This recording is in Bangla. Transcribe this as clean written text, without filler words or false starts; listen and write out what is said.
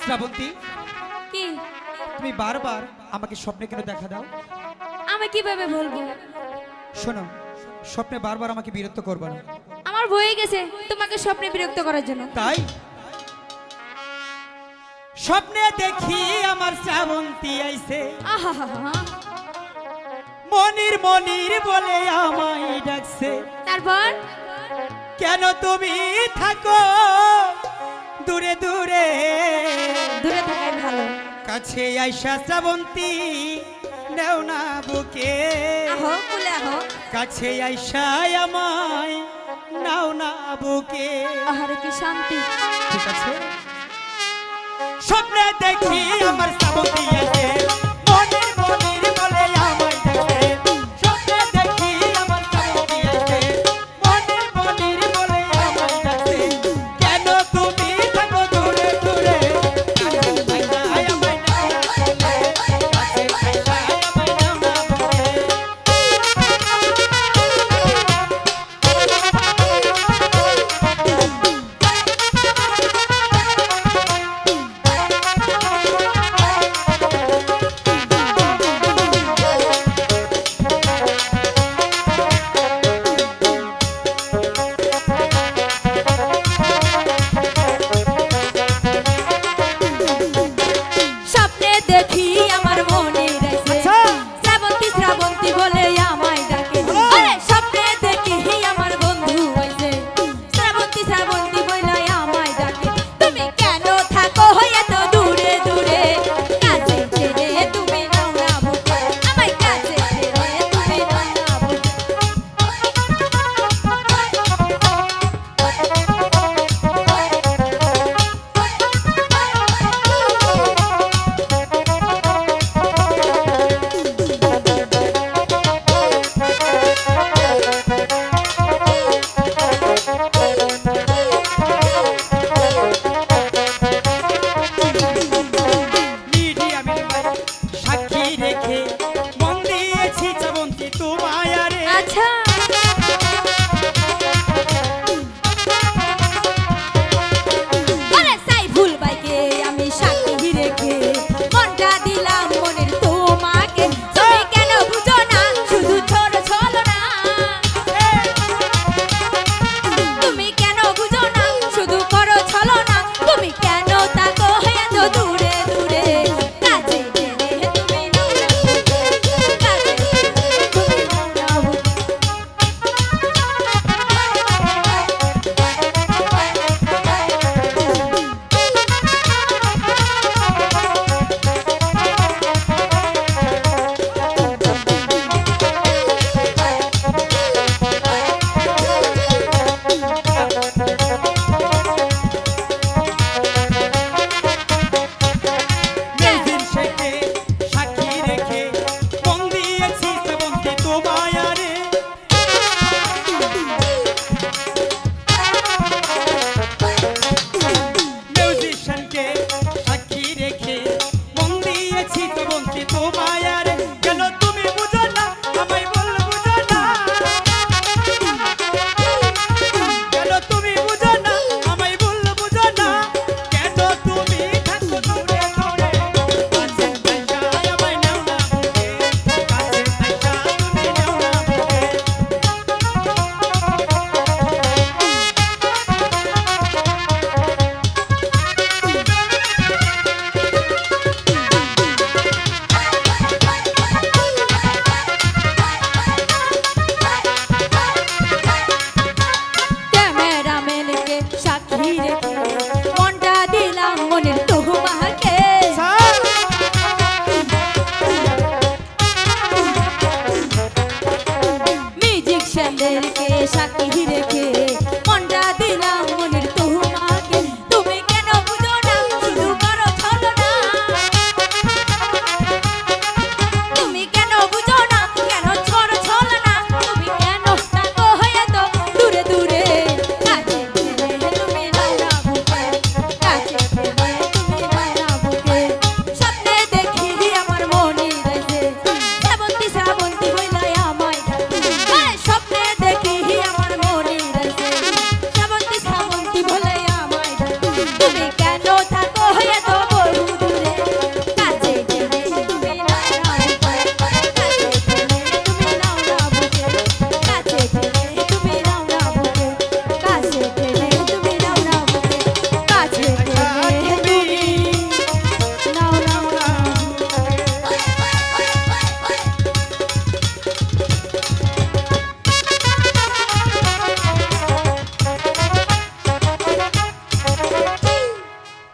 শ্রাবন্তী, কি তুমি বারবার আমাকে স্বপ্নে কেন দেখা দাও? আমি কিভাবে বলবো? শোনো, স্বপ্নে বারবার আমাকে বিরক্ত করবে না। আমার বয়ে গেছে তোমাকে স্বপ্নে বিরক্ত করার জন্য। তাই স্বপ্নে দেখি আমার শ্রাবন্তী আইছে, আহাহাহা। মনির মনির বলে আমায় ডাকছে। তারপর কেন তুমি থাকো দূরে দূরে, দূরে থাকাই ভালো। কাছে আইসা শ্রাবন্তী নেও না বুকে, আহো কুলে আহো। কাছে আইসা আমায় নাও না বুকে। আহারে কি শান্তি। ঠিক আছে। স্বপ্নে দেখি আমার শ্রাবন্তী